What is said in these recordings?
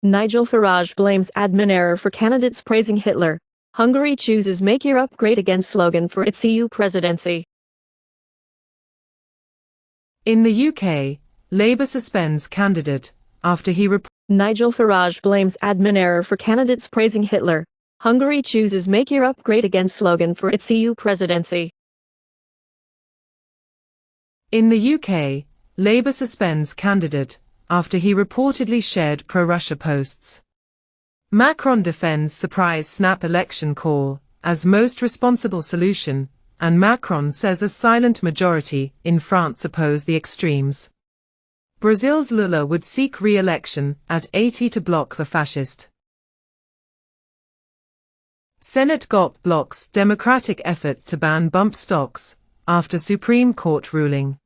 Nigel Farage blames admin error for candidates praising Hitler. Hungary chooses Make Europe Great Again slogan for its EU presidency. In the UK, Labour suspends candidate after he Nigel Farage blames admin error for candidates praising Hitler. Hungary chooses Make Europe Great Again slogan for its EU presidency. In the UK, Labour suspends candidate after he reportedly shared pro-Russia posts. Macron defends surprise snap election call as most responsible solution, and Macron says a silent majority in France oppose the extremes. Brazil's Lula would seek re-election at 80 to block the fascist. Senate GOP blocks Democratic effort to ban bump stocks after Supreme Court ruling.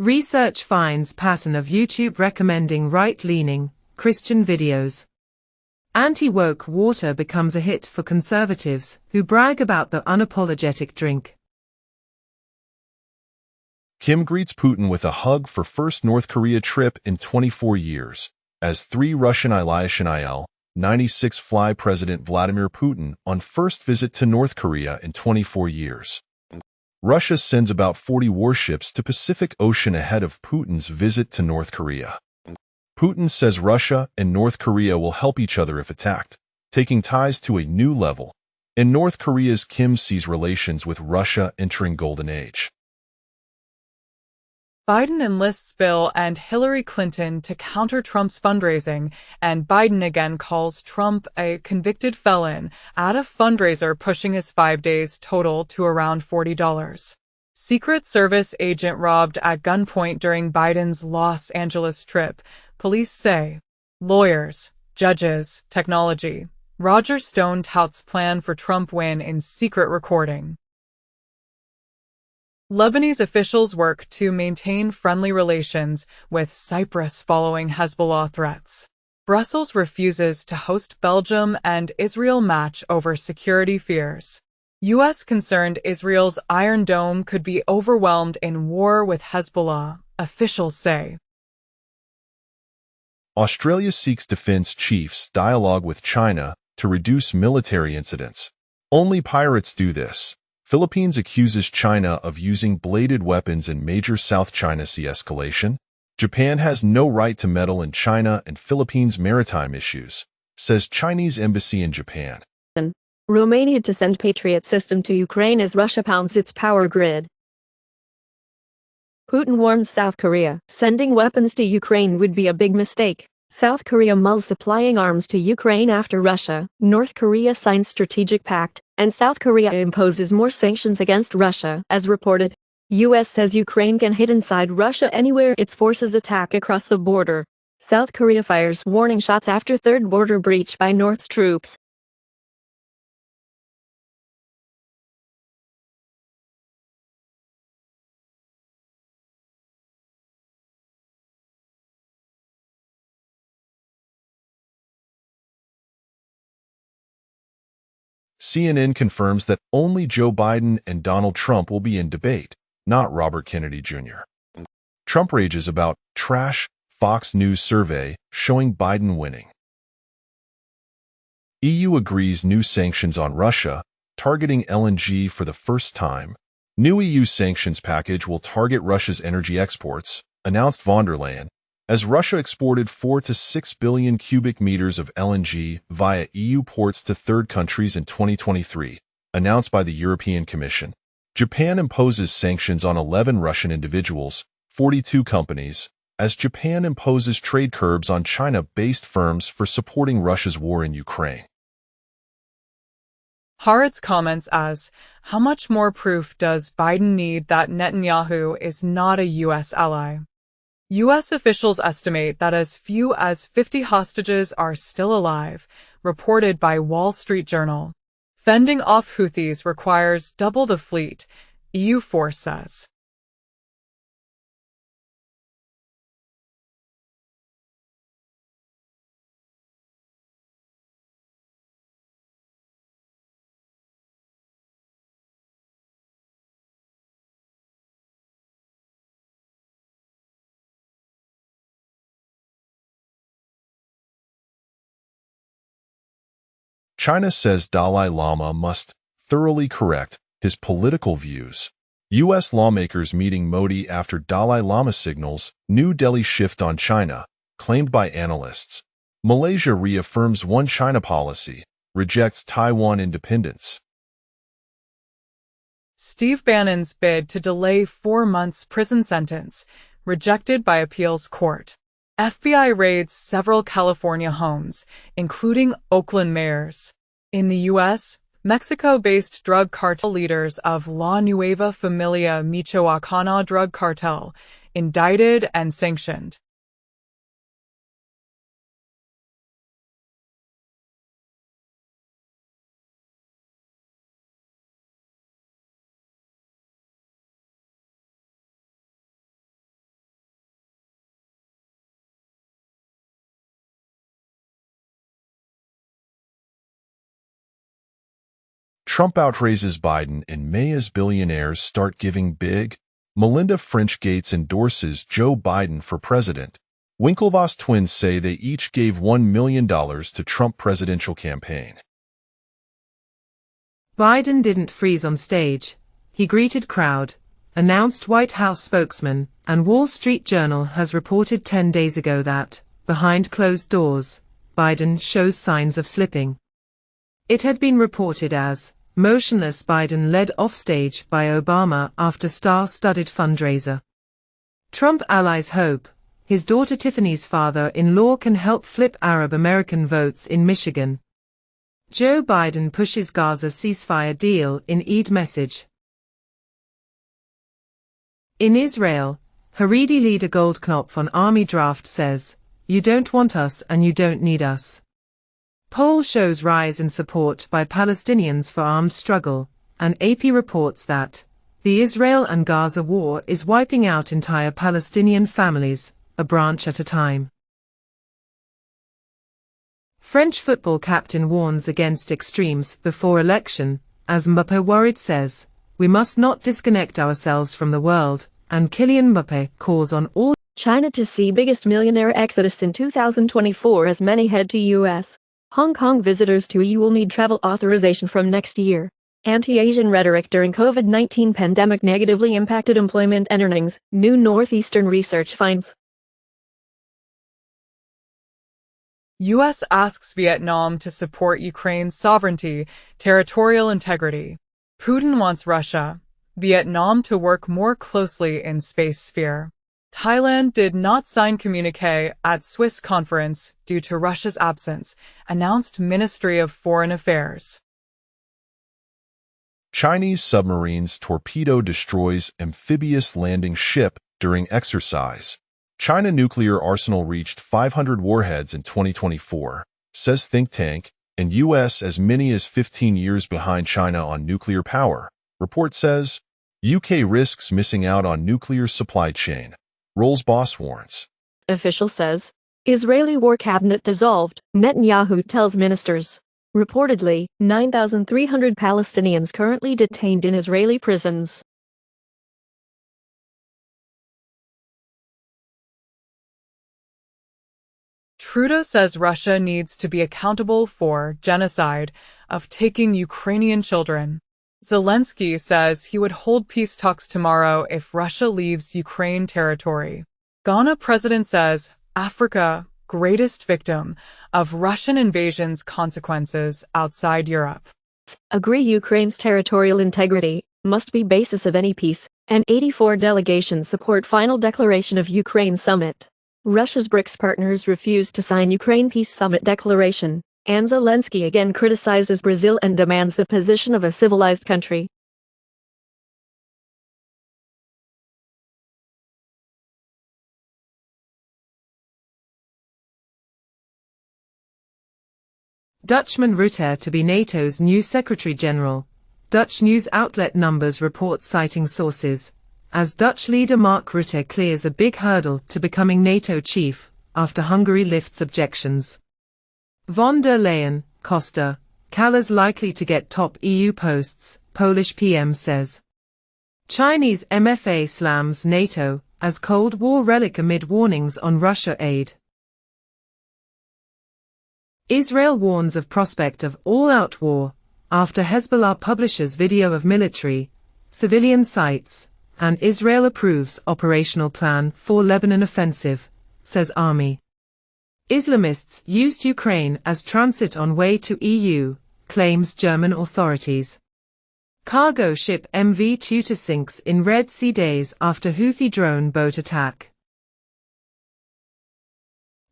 Research finds pattern of YouTube recommending right-leaning Christian videos. Anti-woke water becomes a hit for conservatives who brag about the unapologetic drink. Kim greets Putin with a hug for first North Korea trip in 24 years, as three Russian Ilyushin Il-96 fly President Vladimir Putin on first visit to North Korea in 24 years. Russia sends about 40 warships to Pacific Ocean ahead of Putin's visit to North Korea. Putin says Russia and North Korea will help each other if attacked, taking ties to a new level. In North Korea's Kim sees relations with Russia entering golden age. Biden enlists Bill and Hillary Clinton to counter Trump's fundraising, and Biden again calls Trump a convicted felon at a fundraiser, pushing his 5 days total to around $40. Secret Service agent robbed at gunpoint during Biden's Los Angeles trip, police say. Lawyers, judges, technology. Roger Stone touts plan for Trump win in secret recording. Lebanese officials work to maintain friendly relations with Cyprus following Hezbollah threats. Brussels refuses to host Belgium and Israel match over security fears. U.S. concerned Israel's Iron Dome could be overwhelmed in war with Hezbollah, officials say. Australia seeks defense chiefs dialogue with China to reduce military incidents. Only pirates do this. Philippines accuses China of using bladed weapons in major South China Sea escalation. Japan has no right to meddle in China and Philippines' maritime issues, says Chinese embassy in Japan. Romania to send Patriot system to Ukraine as Russia pounds its power grid. Putin warns South Korea, sending weapons to Ukraine would be a big mistake. South Korea mulls supplying arms to Ukraine after Russia, North Korea signs strategic pact, and South Korea imposes more sanctions against Russia, as reported. U.S. says Ukraine can hit inside Russia anywhere its forces attack across the border. South Korea fires warning shots after third border breach by North's troops. CNN confirms that only Joe Biden and Donald Trump will be in debate, not Robert Kennedy Jr. Trump rages about trash Fox News survey showing Biden winning. EU agrees new sanctions on Russia, targeting LNG for the first time. New EU sanctions package will target Russia's energy exports, announced von der Leyen, as Russia exported 4 to 6 billion cubic meters of LNG via EU ports to third countries in 2023, announced by the European Commission. Japan imposes sanctions on 11 Russian individuals, 42 companies, as Japan imposes trade curbs on China-based firms for supporting Russia's war in Ukraine. Haaretz comments as, how much more proof does Biden need that Netanyahu is not a U.S. ally? U.S. officials estimate that as few as 50 hostages are still alive, reported by Wall Street Journal. Fending off Houthis requires double the fleet, EU force says. China says Dalai Lama must thoroughly correct his political views. U.S. lawmakers meeting Modi after Dalai Lama signals New Delhi shift on China, claimed by analysts. Malaysia reaffirms One China policy, rejects Taiwan independence. Steve Bannon's bid to delay 4 months prison sentence, rejected by appeals court. FBI raids several California homes, including Oakland mayor's. In the U.S., Mexico-based drug cartel leaders of La Nueva Familia Michoacana drug cartel, indicted and sanctioned. Trump outraises Biden in May as billionaires start giving big. Melinda French Gates endorses Joe Biden for president. Winklevoss twins say they each gave $1 million to Trump presidential campaign. Biden didn't freeze on stage. He greeted crowd, announced White House spokesman, and Wall Street Journal has reported 10 days ago that, behind closed doors, Biden shows signs of slipping. It had been reported as motionless Biden led offstage by Obama after star-studded fundraiser. Trump allies hope his daughter Tiffany's father-in-law can help flip Arab American votes in Michigan. Joe Biden pushes Gaza ceasefire deal in Eid message. In Israel, Haredi leader Goldknopf on army draft says, "You don't want us and you don't need us." Poll shows rise in support by Palestinians for armed struggle, and AP reports that the Israel and Gaza war is wiping out entire Palestinian families, a branch at a time. French football captain warns against extremes before election, as Mbappé worried says, "We must not disconnect ourselves from the world," and Kylian Mbappé calls on all China to see biggest millionaire exodus in 2024 as many head to U.S. Hong Kong visitors to EU will need travel authorization from next year. Anti-Asian rhetoric during COVID-19 pandemic negatively impacted employment and earnings, new Northeastern research finds. U.S. asks Vietnam to support Ukraine's sovereignty, territorial integrity. Putin wants Russia, Vietnam to work more closely in space sphere. Thailand did not sign communique at Swiss conference due to Russia's absence, announced Ministry of Foreign Affairs. Chinese submarines torpedo destroys amphibious landing ship during exercise. China nuclear arsenal reached 500 warheads in 2024, says think tank, and U.S. as many as 15 years behind China on nuclear power. Report says, UK risks missing out on nuclear supply chain. Rolls-Boss warns. Official says, Israeli war cabinet dissolved, Netanyahu tells ministers. Reportedly, 9,300 Palestinians currently detained in Israeli prisons. Trudeau says Russia needs to be accountable for genocide of taking Ukrainian children. Zelensky says he would hold peace talks tomorrow if Russia leaves Ukraine territory. Ghana president says Africa, greatest victim of Russian invasion's consequences outside Europe. Agree Ukraine's territorial integrity must be basis of any peace, and 84 delegations support final declaration of Ukraine summit. Russia's BRICS partners refused to sign Ukraine peace summit declaration, and Zelensky again criticizes Brazil and demands the position of a civilized country. Dutchman Rutte to be NATO's new Secretary-General. Dutch news outlet Numbers reports citing sources, as Dutch leader Mark Rutte clears a big hurdle to becoming NATO chief, after Hungary lifts objections. Von der Leyen, Costa, Callas likely to get top EU posts, Polish PM says. Chinese MFA slams NATO, as Cold War relic amid warnings on Russia aid. Israel warns of prospect of all-out war after Hezbollah publishes video of military, civilian sites, and Israel approves operational plan for Lebanon offensive, says army. Islamists used Ukraine as transit on way to EU, claims German authorities. Cargo ship MV Tutor sinks in Red Sea days after Houthi drone boat attack.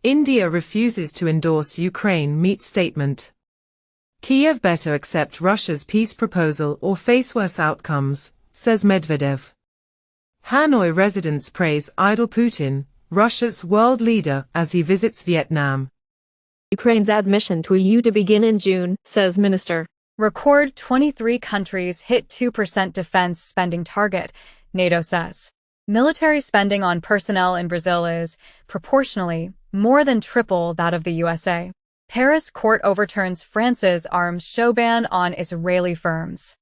India refuses to endorse Ukraine meet statement. Kiev better accept Russia's peace proposal or face worse outcomes, says Medvedev. Hanoi residents praise idol Putin, Russia's world leader, as he visits Vietnam. Ukraine's admission to EU to begin in June, says Minister. Record 23 countries hit 2% defense spending target, NATO says. Military spending on personnel in Brazil is, proportionally, more than triple that of the USA. Paris court overturns France's arms show ban on Israeli firms.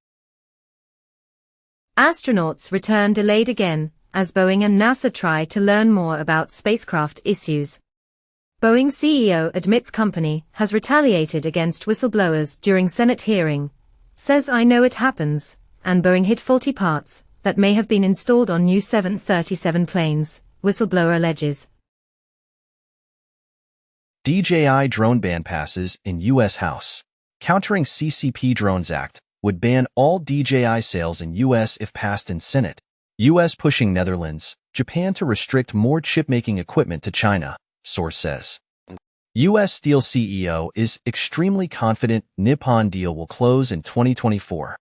Astronauts return delayed again, as Boeing and NASA try to learn more about spacecraft issues. Boeing CEO admits company has retaliated against whistleblowers during Senate hearing, says I know it happens, and Boeing hid faulty parts that may have been installed on new 737 planes, whistleblower alleges. DJI drone ban passes in U.S. House. Countering CCP Drones Act would ban all DJI sales in U.S. if passed in Senate. U.S. pushing Netherlands, Japan to restrict more chip-making equipment to China, source says. U.S. Steel CEO is extremely confident Nippon deal will close in 2024.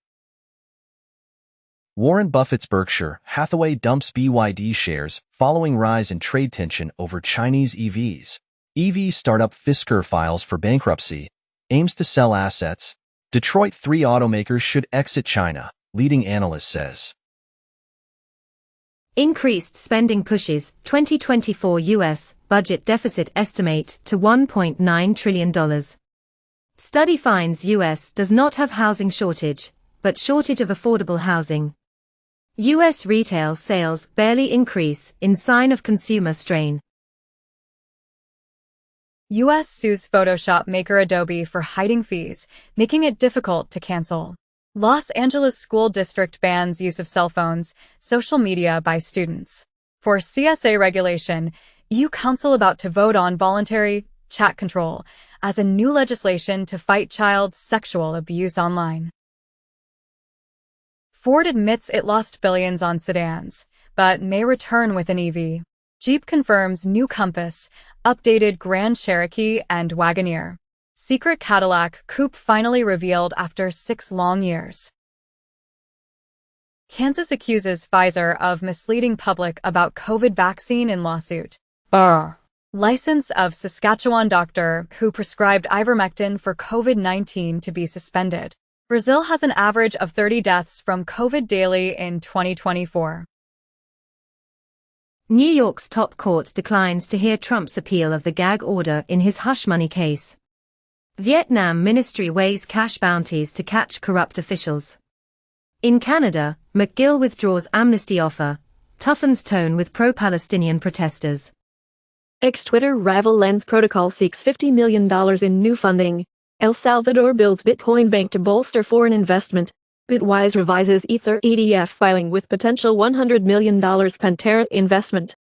Warren Buffett's Berkshire Hathaway dumps BYD shares following rise in trade tension over Chinese EVs. EV startup Fisker files for bankruptcy, aims to sell assets. Detroit 3 automakers should exit China, leading analyst says. Increased spending pushes 2024 U.S. budget deficit estimate to $1.9 trillion. Study finds U.S. does not have housing shortage, but shortage of affordable housing. U.S. retail sales barely increase in sign of consumer strain. U.S. sues Photoshop maker Adobe for hiding fees, making it difficult to cancel. Los Angeles School District bans use of cell phones, social media by students. For CSA regulation, EU Council about to vote on voluntary chat control as a new legislation to fight child sexual abuse online. Ford admits it lost billions on sedans, but may return with an EV. Jeep confirms new Compass, updated Grand Cherokee and Wagoneer. Secret Cadillac coupe finally revealed after 6 long years. Kansas accuses Pfizer of misleading public about COVID vaccine in lawsuit. License of Saskatchewan doctor who prescribed ivermectin for COVID-19 to be suspended. Brazil has an average of 30 deaths from COVID daily in 2024. New York's top court declines to hear Trump's appeal of the gag order in his hush money case. Vietnam ministry weighs cash bounties to catch corrupt officials. In Canada, McGill withdraws amnesty offer, toughens tone with pro-Palestinian protesters. Ex-Twitter rival Lens Protocol seeks $50 million in new funding. El Salvador builds Bitcoin bank to bolster foreign investment. Bitwise revises Ether ETF filing with potential $100 million Pantera investment.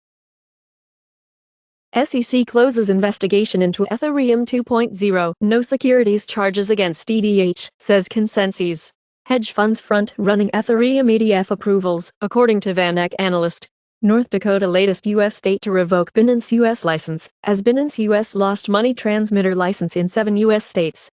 SEC closes investigation into Ethereum 2.0. No securities charges against ETH, says Consensus. Hedge funds front-running Ethereum ETF approvals, according to VanEck analyst. North Dakota latest U.S. state to revoke Binance U.S. license, as Binance U.S. lost money transmitter license in 7 U.S. states.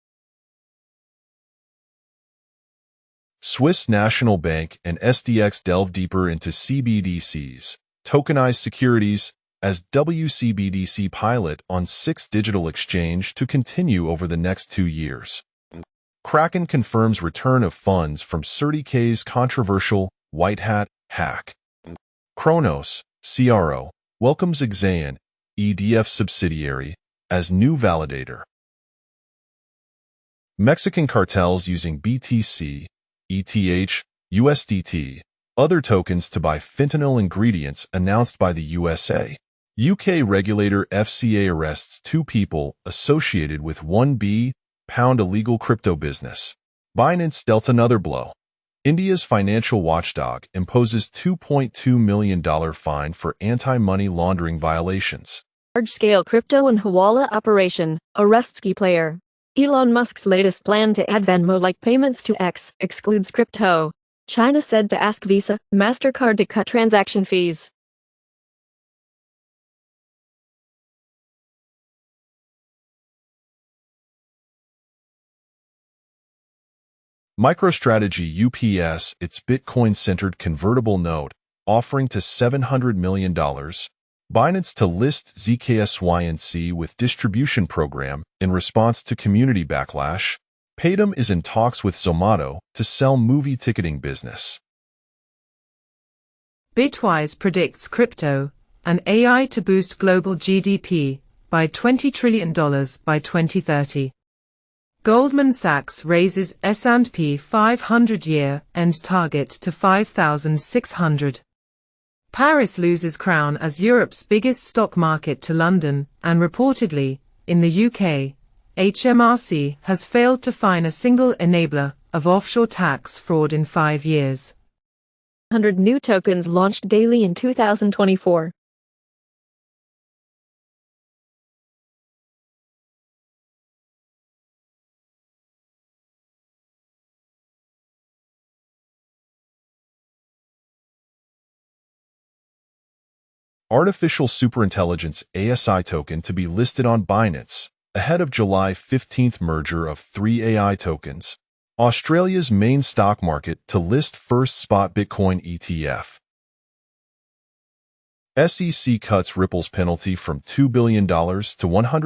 Swiss National Bank and SDX delve deeper into CBDCs, tokenized securities, as WCBDC pilot on 6th digital exchange to continue over the next 2 years. Kraken confirms return of funds from CertiK's controversial White Hat hack. Kronos, CRO, welcomes Exayan, EDF subsidiary, as new validator. Mexican cartels using BTC, ETH, USDT, other tokens to buy fentanyl ingredients announced by the USA. UK regulator FCA arrests 2 people associated with £1 billion illegal crypto business. Binance dealt another blow. India's financial watchdog imposes $2.2 million fine for anti-money laundering violations. Large-scale crypto and Hawala operation arrests key player. Elon Musk's latest plan to add Venmo-like payments to X excludes crypto. China said to ask Visa, MasterCard to cut transaction fees. MicroStrategy UPS its Bitcoin-centered convertible note, offering to $700 million. Binance to list ZKSYNC with distribution program in response to community backlash. Paytm is in talks with Zomato to sell movie ticketing business. Bitwise predicts crypto and AI to boost global GDP by $20 trillion by 2030. Goldman Sachs raises S&P 500 year-end target to 5,600. Paris loses crown as Europe's biggest stock market to London, and reportedly, in the UK, HMRC has failed to find a single enabler of offshore tax fraud in 5 years. 100 new tokens launched daily in 2024. Artificial Superintelligence ASI token to be listed on Binance, ahead of July 15th merger of 3 AI tokens. Australia's main stock market to list first spot Bitcoin ETF. SEC cuts Ripple's penalty from $2 billion to $100